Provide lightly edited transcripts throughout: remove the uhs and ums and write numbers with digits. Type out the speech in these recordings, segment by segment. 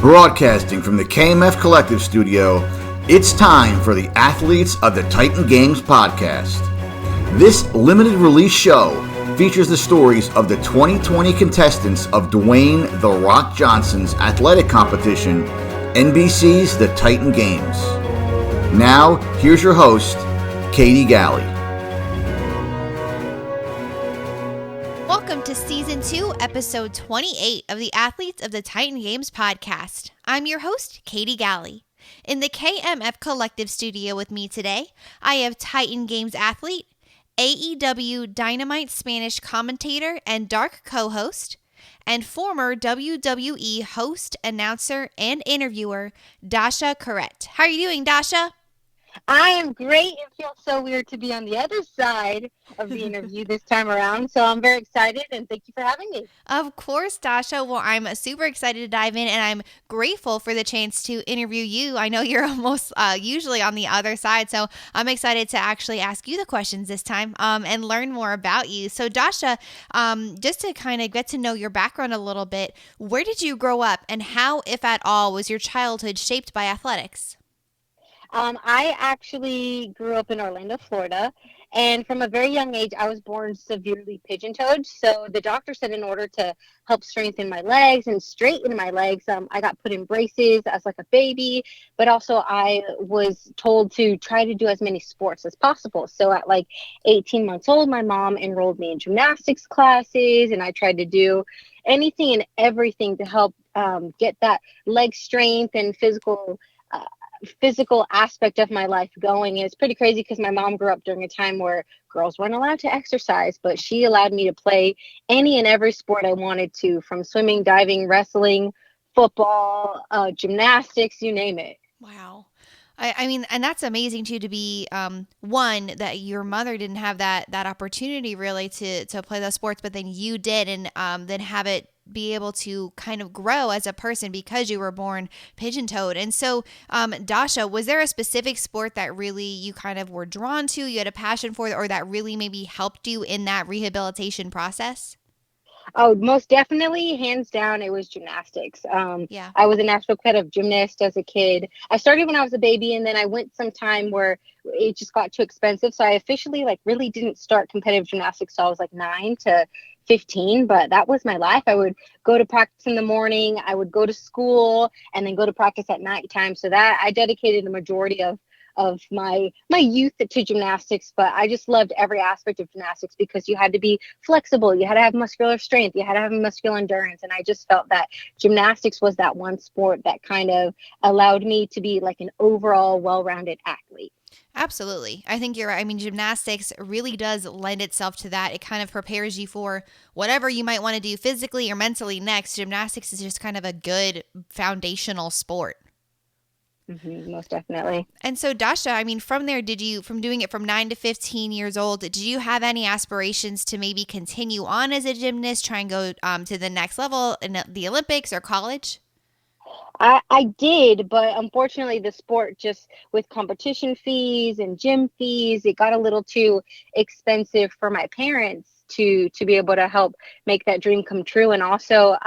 Broadcasting from the KMF Collective Studio, it's time for the Athletes of the Titan Games podcast. This limited release show features the stories of the 2020 contestants of Dwayne "The Rock" Johnson's athletic competition, NBC's The Titan Games. Now, here's your host, Katie Galley. Welcome to Season 2, Episode 28 of the Athletes of the Titan Games podcast. I'm your host, Katie Galley. In the KMF Collective Studio with me today, I have Titan Games athlete, AEW Dynamite Spanish commentator and dark co-host, and former WWE host, announcer, and interviewer, Dasha Kuret. How are you doing, Dasha? I am great. It feels so weird to be on the other side of the interview this time around, so I'm very excited, and thank you for having me. Of course, Dasha. Well, I'm super excited to dive in, and I'm grateful for the chance to interview you. I know you're almost usually on the other side, so I'm excited to actually ask you the questions this time and learn more about you. So, Dasha, just to kind of get to know your background a little bit, where did you grow up, and how, if at all, was your childhood shaped by athletics? I actually grew up in Orlando, Florida, and from a very young age, I was born severely pigeon-toed. So the doctor said in order to help strengthen my legs and straighten my legs, I got put in braces as like a baby, but also I was told to try to do as many sports as possible. So at like 18 months old, my mom enrolled me in gymnastics classes, and I tried to do anything and everything to help get that leg strength and physical aspect of my life going. And it's pretty crazy because my mom grew up during a time where girls weren't allowed to exercise, but she allowed me to play any and every sport I wanted to, from swimming, diving, wrestling, football, gymnastics, you name it. Wow. I mean, and that's amazing too, to be one, that your mother didn't have that opportunity really to play those sports, but then you did, and then have it be able to kind of grow as a person because you were born pigeon-toed. And so, Dasha, was there a specific sport that really you kind of were drawn to, you had a passion for, or that really maybe helped you in that rehabilitation process? Oh, most definitely, hands down, it was gymnastics. Yeah. I was a national competitive gymnast as a kid. I started when I was a baby, and then I went some time where it just got too expensive. So I officially really didn't start competitive gymnastics till I was like 9 to 15, but that was my life. I would go to practice in the morning, I would go to school, and then go to practice at nighttime. So that I dedicated the majority of my youth to gymnastics, but I just loved every aspect of gymnastics because you had to be flexible, you had to have muscular strength, you had to have muscular endurance, and I just felt that gymnastics was that one sport that kind of allowed me to be like an overall well-rounded athlete. Absolutely. I think you're right. I mean, gymnastics really does lend itself to that. It kind of prepares you for whatever you might want to do physically or mentally next. Gymnastics is just kind of a good foundational sport. Mm-hmm, most definitely. And so, Dasha, I mean, from there, from doing it from 9 to 15 years old, did you have any aspirations to maybe continue on as a gymnast, try and go to the next level in the Olympics or college? I did, but unfortunately the sport, just with competition fees and gym fees, it got a little too expensive for my parents to be able to help make that dream come true. And also,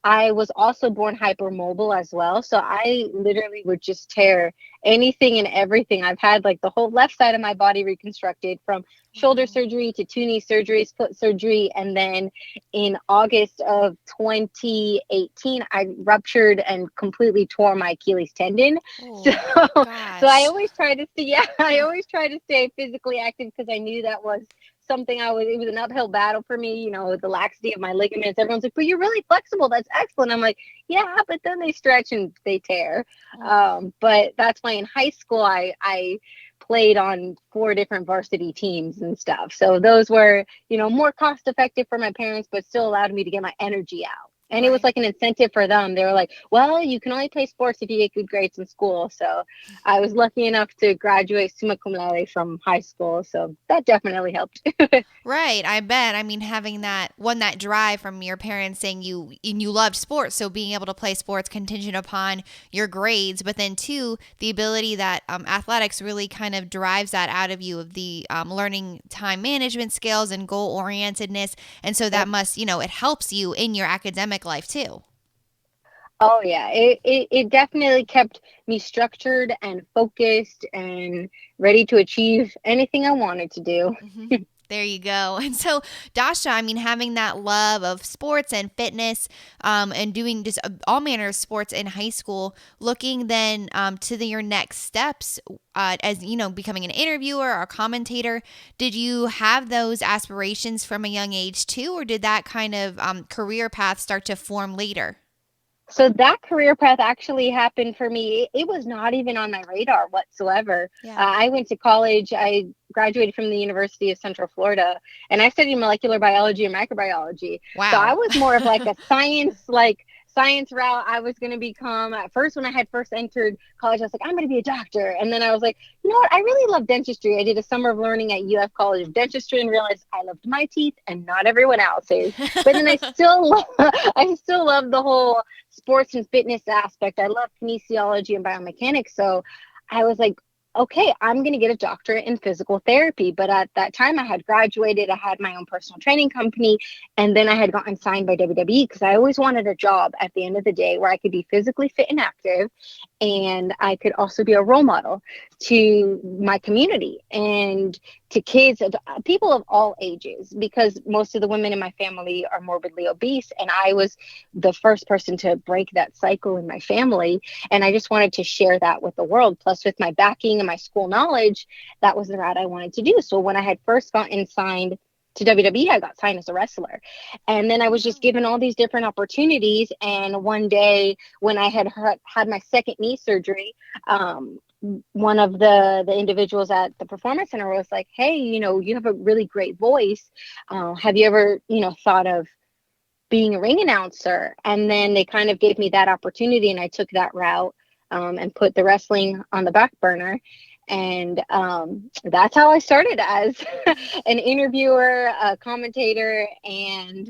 I was also born hypermobile as well. So I literally would just tear anything and everything. I've had like the whole left side of my body reconstructed, from shoulder surgery to 2 knee surgeries, foot surgery. And then in August of 2018, I ruptured and completely tore my Achilles tendon. Oh, so gosh. so I always try to stay physically active because I knew that was something it was an uphill battle for me, the laxity of my ligaments. Everyone's like, but you're really flexible. That's excellent. I'm like, yeah, but then they stretch and they tear. But that's why in high school, I played on 4 different varsity teams and stuff. So those were, more cost effective for my parents, but still allowed me to get my energy out. And It was like an incentive for them. They were like, well, you can only play sports if you get good grades in school. So I was lucky enough to graduate summa cum laude from high school. So that definitely helped. Right. I bet. I mean, having that drive from your parents saying you loved sports. So being able to play sports contingent upon your grades, but then 2, the ability that athletics really kind of drives that out of you, of the learning time management skills and goal orientedness. And so that must, it helps you in your academic life too. Oh yeah, it definitely kept me structured and focused and ready to achieve anything I wanted to do. Hmm. There you go. And so, Dasha, I mean, having that love of sports and fitness, and doing just all manner of sports in high school, looking then your next steps, as you know, becoming an interviewer or a commentator. Did you have those aspirations from a young age too, or did that kind of career path start to form later? So that career path actually happened for me. It was not even on my radar whatsoever. Yeah. I went to college. I graduated from the University of Central Florida, and I studied molecular biology and microbiology. So I Wow. was more of like a science route. I was going to become at first when I had first entered college. I was like, I'm going to be a doctor, and then I was like, you know what? I really love dentistry. I did a summer of learning at UF College of Dentistry and realized I loved my teeth and not everyone else's. But then I still love the whole sports and fitness aspect. I love kinesiology and biomechanics. So I was like, okay, I'm going to get a doctorate in physical therapy. But at that time, I had graduated, I had my own personal training company, and then I had gotten signed by WWE because I always wanted a job at the end of the day where I could be physically fit and active, and I could also be a role model to my community and to kids, people of all ages, because most of the women in my family are morbidly obese. And I was the first person to break that cycle in my family. And I just wanted to share that with the world. Plus, with my backing and my school knowledge, that was the route I wanted to do. So when I had first gotten signed to WWE, I got signed as a wrestler. And then I was just given all these different opportunities. And one day when I had my second knee surgery, one of the individuals at the performance center was like, hey, you have a really great voice. Have you ever, thought of being a ring announcer? And then they kind of gave me that opportunity, and I took that route, and put the wrestling on the back burner. And that's how I started as an interviewer, a commentator, and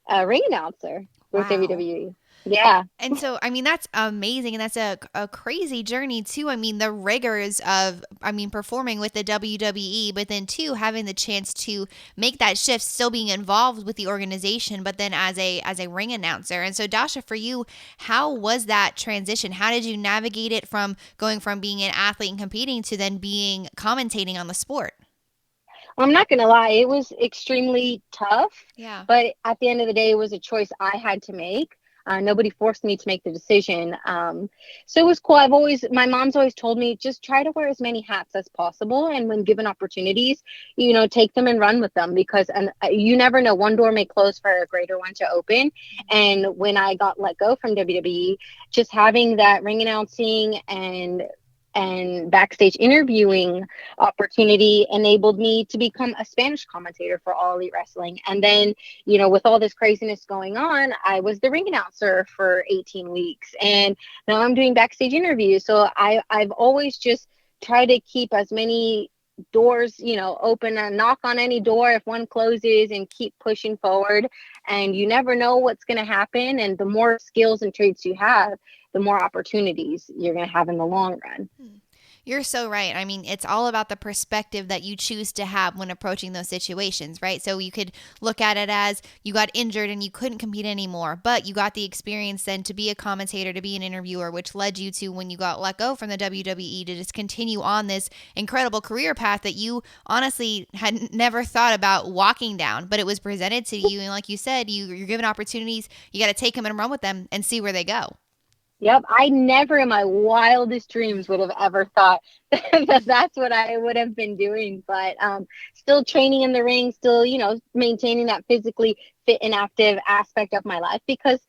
a ring announcer with Wow. WWE. Yeah. And so, I mean, that's amazing. And that's a crazy journey, too. I mean, the rigors of, I mean, performing with the WWE, but then, too, having the chance to make that shift, still being involved with the organization, but then as a ring announcer. And so, Dasha, for you, how was that transition? How did you navigate it from going from being an athlete and competing to then being commentating on the sport? I'm not going to lie, it was extremely tough, Yeah. but at the end of the day, it was a choice I had to make. Nobody forced me to make the decision. So it was cool. My mom's always told me, just try to wear as many hats as possible. And when given opportunities, take them and run with them, because you never know, one door may close for a greater one to open. And when I got let go from WWE, just having that ring announcing and backstage interviewing opportunity enabled me to become a Spanish commentator for All Elite Wrestling. And then, with all this craziness going on, I was the ring announcer for 18 weeks. And now I'm doing backstage interviews. So I've always just tried to keep as many doors, open, and knock on any door if one closes, and keep pushing forward. And you never know what's going to happen. And the more skills and traits you have, the more opportunities you're going to have in the long run. You're so right. I mean, it's all about the perspective that you choose to have when approaching those situations, right? So you could look at it as you got injured and you couldn't compete anymore, but you got the experience then to be a commentator, to be an interviewer, which led you to, when you got let go from the WWE, to just continue on this incredible career path that you honestly had never thought about walking down, but it was presented to you. And like you said, you're given opportunities, you got to take them and run with them and see where they go. Yep, I never in my wildest dreams would have ever thought that that's what I would have been doing. But still training in the ring, still, maintaining that physically fit and active aspect of my life, because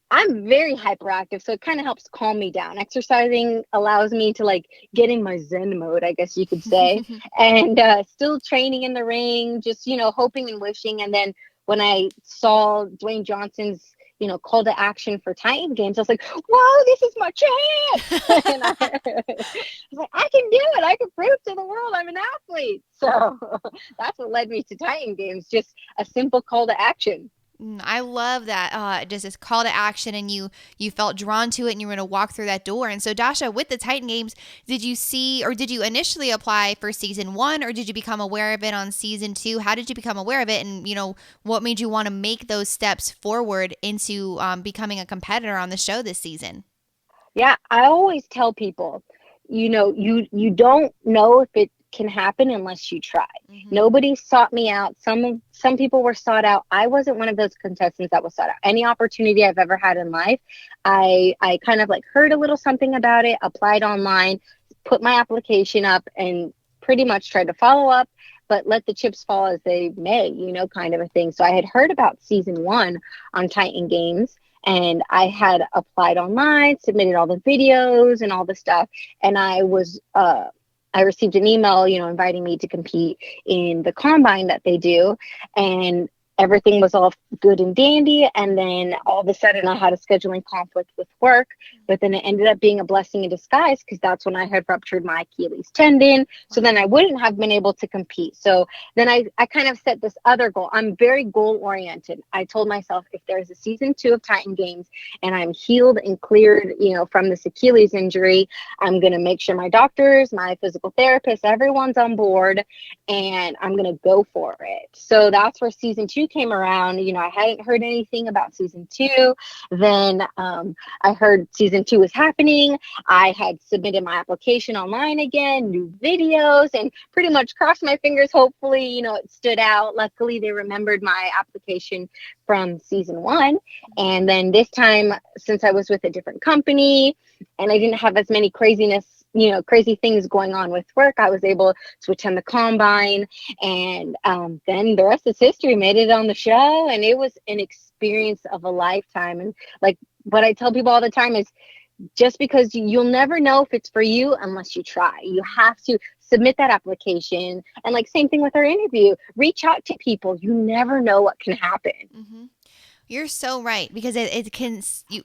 I'm very hyperactive. So it kind of helps calm me down. Exercising allows me to get in my Zen mode, I guess you could say. And still training in the ring, just, hoping and wishing. And then when I saw Dwayne Johnson's, call to action for Titan Games, I was like, whoa, this is my chance. And I was like, I can do it. I can prove to the world I'm an athlete. So that's what led me to Titan Games, just a simple call to action. I love that. Just this call to action, and you felt drawn to it, and you were going to walk through that door. And so, Dasha, with the Titan Games, did you see, or did you initially apply for season 1, or did you become aware of it on season 2? How did you become aware of it, and what made you want to make those steps forward into becoming a competitor on the show this season? Yeah, I always tell people, you don't know if it can happen unless you try. Mm-hmm. Nobody sought me out. Some people were sought out. I wasn't one of those contestants that was sought out. Any opportunity I've ever had in life, I kind of like heard a little something about it, applied online, put my application up, and pretty much tried to follow up, but let the chips fall as they may, kind of a thing. So I had heard about season 1 on Titan Games, and I had applied online, submitted all the videos and all the stuff, and I received an email, inviting me to compete in the combine that they do, and everything was all good and dandy. And then all of a sudden I had a scheduling conflict with work, but then it ended up being a blessing in disguise, because that's when I had ruptured my Achilles tendon. So then I wouldn't have been able to compete. So then I kind of set this other goal. I'm very goal oriented. I told myself, if there's a season 2 of Titan Games and I'm healed and cleared, from this Achilles injury, I'm going to make sure my doctors, my physical therapists, everyone's on board, and I'm going to go for it. So that's where season 2 came around. I hadn't heard anything about season 2. Then I heard season 2 was happening. I had submitted my application online again, new videos, and pretty much crossed my fingers. Hopefully, it stood out. Luckily, they remembered my application from season 1. And then this time, since I was with a different company and I didn't have as many crazy things going on with work, I was able to attend the combine, and then the rest is history. Made it on the show, and it was an experience of a lifetime. And like what I tell people all the time is, just because you'll never know if it's for you unless you try. You have to submit that application, and like same thing with our interview, reach out to people. You never know what can happen. Mm-hmm. You're so right, because it can,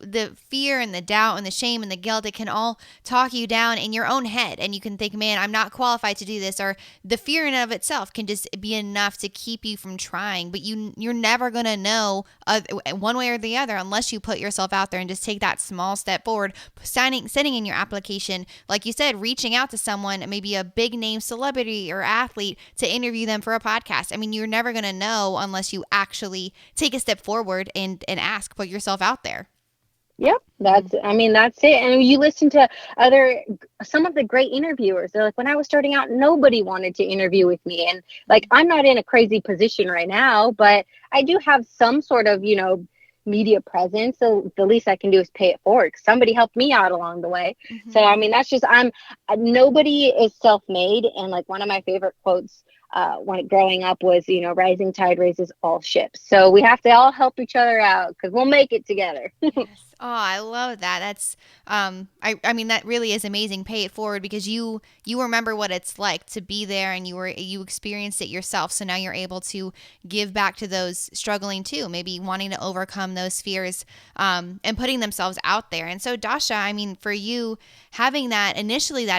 the fear and the doubt and the shame and the guilt, it can all talk you down in your own head, and you can think, man, I'm not qualified to do this, or the fear in and of itself can just be enough to keep you from trying. But you're never going to know one way or the other unless you put yourself out there and just take that small step forward, sending in your application, like you said, reaching out to someone, maybe a big name celebrity or athlete, to interview them for a podcast. I mean, you're never going to know unless you actually take a step forward and ask, put yourself out there. Yep. That's it. And you listen to some of the great interviewers. They're like, when I was starting out, nobody wanted to interview with me. And like, I'm not in a crazy position right now, but I do have some sort of, media presence. So the least I can do is pay it forward, 'cause somebody helped me out along the way. Mm-hmm. So, that's just, nobody is self-made. And like one of my favorite quotes when growing up was, rising tide raises all ships. So we have to all help each other out, because we'll make it together. Yes. Oh, I love that. That's, that really is amazing. Pay it forward, because you remember what it's like to be there, and you experienced it yourself. So now you're able to give back to those struggling too, maybe wanting to overcome those fears, and putting themselves out there. And so Dasha, for you having that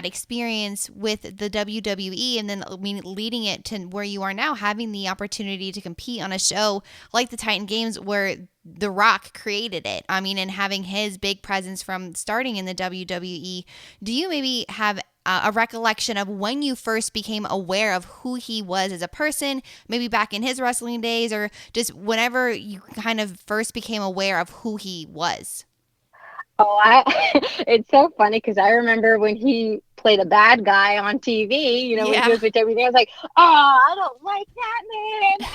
experience with the WWE, and then leading it to where you are now, having the opportunity to compete on a show like the Titan Games, where The Rock created it. And having his big presence from starting in the WWE, do you maybe have a recollection of when you first became aware of who he was as a person, maybe back in his wrestling days, or just whenever you kind of first became aware of who he was? Oh, it's so funny, because I remember when he played a bad guy on TV, when he was with everything, I was like, oh, I don't like that man.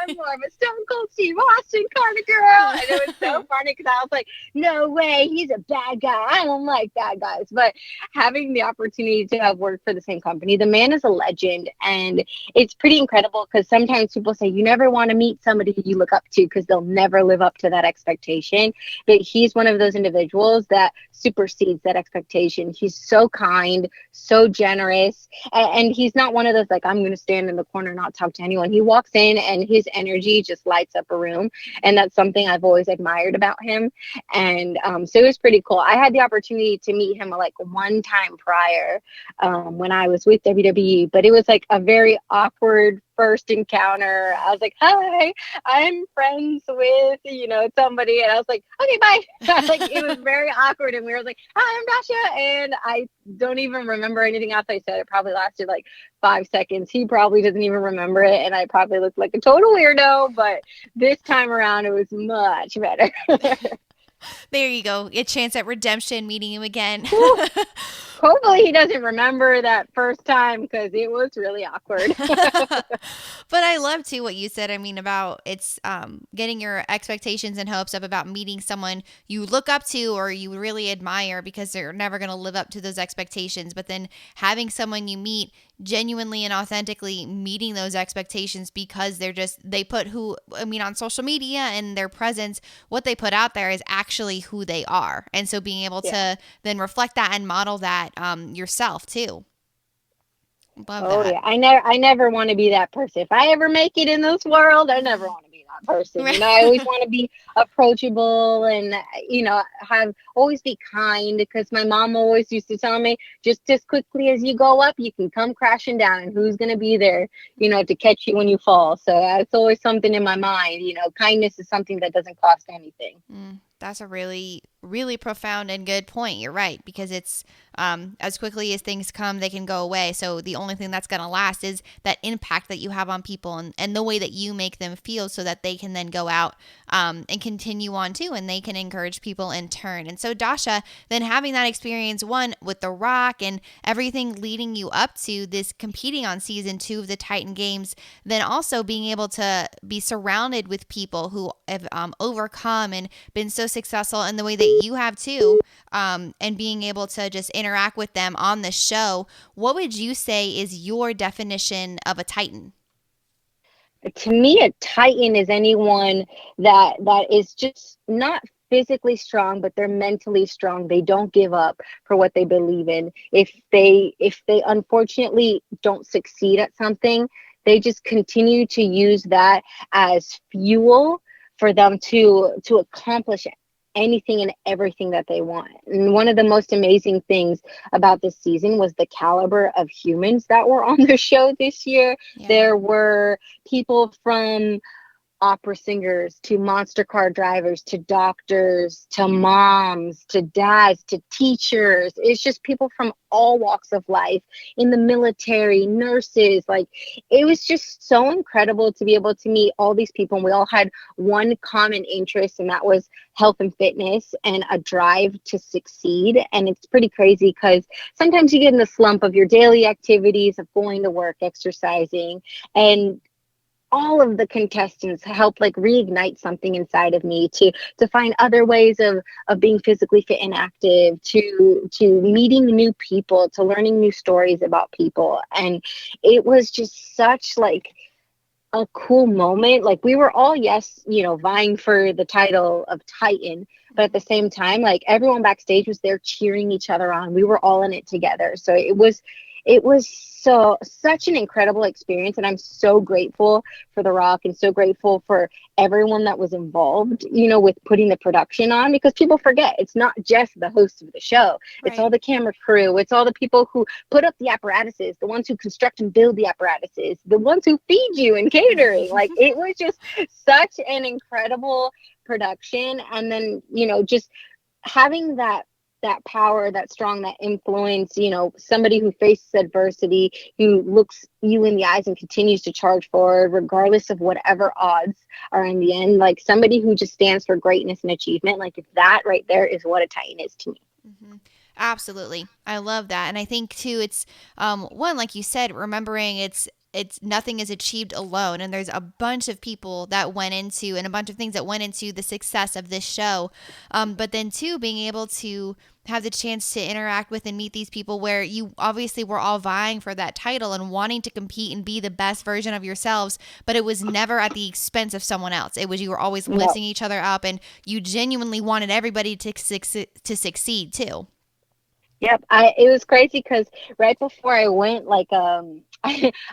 I'm more of a Stone Cold Steve Austin kind of girl. And it was so funny, because I was like, no way, he's a bad guy. I don't like bad guys. But having the opportunity to have worked for the same company, the man is a legend. And it's pretty incredible, because sometimes people say you never want to meet somebody you look up to, because they'll never live up to that expectation. But he's one of those individuals that supersedes that expectation. He's so kind, so generous, and he's not one of those like, I'm going to stand in the corner and not talk to anyone. He walks in and his energy just lights up a room, and that's something I've always admired about him. And so it was pretty cool. I had the opportunity to meet him like one time prior, when I was with WWE, but it was like a very awkward first encounter. I was like, hi, I'm friends with, somebody. And I was like, okay, bye. Like, it was very awkward. And we were like, hi, I'm Dasha. And I don't even remember anything else I said. It probably lasted like 5 seconds. He probably doesn't even remember it. And I probably looked like a total weirdo. But this time around, it was much better. There you go. A chance at redemption, meeting him again. Hopefully he doesn't remember that first time because it was really awkward. But I love too what you said. I mean, about it's getting your expectations and hopes up about meeting someone you look up to or you really admire because they're never going to live up to those expectations. But then having someone you meet genuinely and authentically meeting those expectations because they put on social media and their presence, what they put out there is actually who they are. And so being able to then reflect that and model that yourself too. Love that. Yeah. I never want to be that person. If I ever make it in this world, I never want to be that person. I always want to be approachable and, always be kind, because my mom always used to tell me, just as quickly as you go up, you can come crashing down, and who's going to be there, to catch you when you fall. So it's always something in my mind. Kindness is something that doesn't cost anything. That's a really, really profound and good point. You're right, because it's as quickly as things come, they can go away. So the only thing that's going to last is that impact that you have on people and the way that you make them feel, so that they can then go out and continue on too, and they can encourage people in turn. And so Dasha, then having that experience, one with The Rock and everything leading you up to this competing on season 2 of the Titan Games, then also being able to be surrounded with people who have overcome and been so successful in the way that you have too, and being able to just interact with them on the show. What would you say is your definition of a Titan? To me, a Titan is anyone that is just not physically strong, but they're mentally strong. They don't give up for what they believe in. If they unfortunately don't succeed at something, they just continue to use that as fuel for them to accomplish anything and everything that they want. And one of the most amazing things about this season was the caliber of humans that were on the show this year. Yeah. There were people from opera singers to monster car drivers to doctors to moms to dads to teachers. It's just people from all walks of life, in the military, nurses. Like, it was just so incredible to be able to meet all these people. And we all had one common interest, and that was health and fitness and a drive to succeed. And it's pretty crazy because sometimes you get in the slump of your daily activities of going to work, exercising, and all of the contestants helped like reignite something inside of me to find other ways of being physically fit and active, to meeting new people, to learning new stories about people. And it was just such like a cool moment. Like, we were all, vying for the title of Titan, but at the same time, like, everyone backstage was there cheering each other on. We were all in it together. So it was such an incredible experience, and I'm so grateful for The Rock and so grateful for everyone that was involved, with putting the production on, because people forget it's not just the host of the show. Right. It's all the camera crew. It's all the people who put up the apparatuses, the ones who construct and build the apparatuses, the ones who feed you and catering. Like, it was just such an incredible production. And then, just having that power, that strong, that influence, somebody who faces adversity, who looks you in the eyes and continues to charge forward regardless of whatever odds are in the end. Like, somebody who just stands for greatness and achievement. Like, if that right there is what a Titan is to me. Mm-hmm. Absolutely. I love that. And I think too, it's one, like you said, remembering it's nothing is achieved alone, and there's a bunch of people that went into and a bunch of things that went into the success of this show. But then two, being able to have the chance to interact with and meet these people where you obviously were all vying for that title and wanting to compete and be the best version of yourselves, but it was never at the expense of someone else. It was, you were always lifting each other up, and you genuinely wanted everybody to succeed too. Yep. It was crazy because right before I went, like, I'm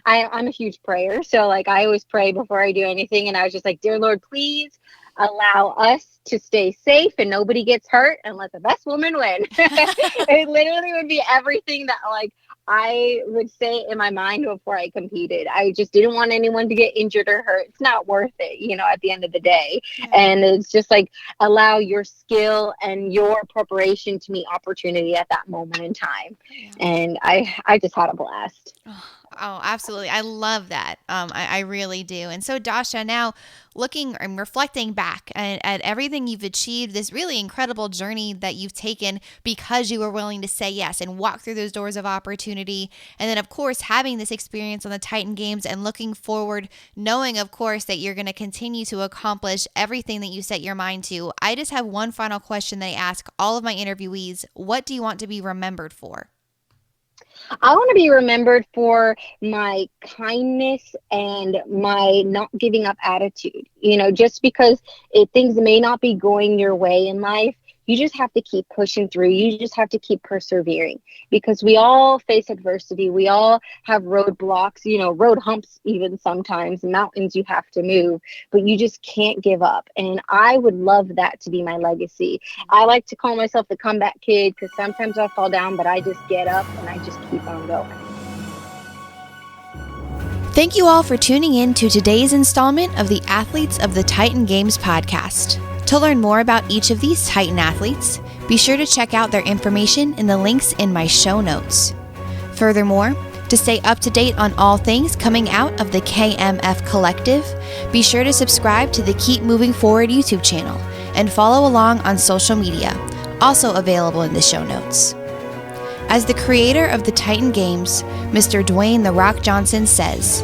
a huge prayer. So, like, I always pray before I do anything. And I was just like, dear Lord, please, allow us to stay safe and nobody gets hurt and let the best woman win. It literally would be everything that like I would say in my mind before I competed. I just didn't want anyone to get injured or hurt. It's not worth it, at the end of the day. Yeah. And it's just like allow your skill and your preparation to meet opportunity at that moment in time. Yeah. And I just had a blast. Oh, absolutely. I love that. I really do. And so, Dasha, now looking and reflecting back at everything you've achieved, this really incredible journey that you've taken because you were willing to say yes and walk through those doors of opportunity. And then, of course, having this experience on the Titan Games and looking forward, knowing, of course, that you're going to continue to accomplish everything that you set your mind to. I just have one final question that I ask all of my interviewees. What do you want to be remembered for? I want to be remembered for my kindness and my not giving up attitude. Just because things may not be going your way in life, you just have to keep pushing through. You just have to keep persevering because we all face adversity. We all have roadblocks, road humps even sometimes, mountains you have to move, but you just can't give up. And I would love that to be my legacy. I like to call myself the comeback kid because sometimes I fall down, but I just get up and I just keep on going. Thank you all for tuning in to today's installment of the Athletes of the Titan Games podcast. To learn more about each of these Titan athletes, be sure to check out their information in the links in my show notes. Furthermore, to stay up to date on all things coming out of the KMF Collective, be sure to subscribe to the Keep Moving Forward YouTube channel and follow along on social media, also available in the show notes. As the creator of the Titan Games, Mr. Dwayne "The Rock" Johnson says,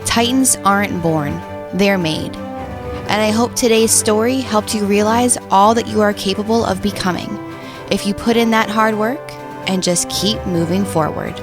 "Titans aren't born, they're made." And I hope today's story helped you realize all that you are capable of becoming if you put in that hard work and just keep moving forward.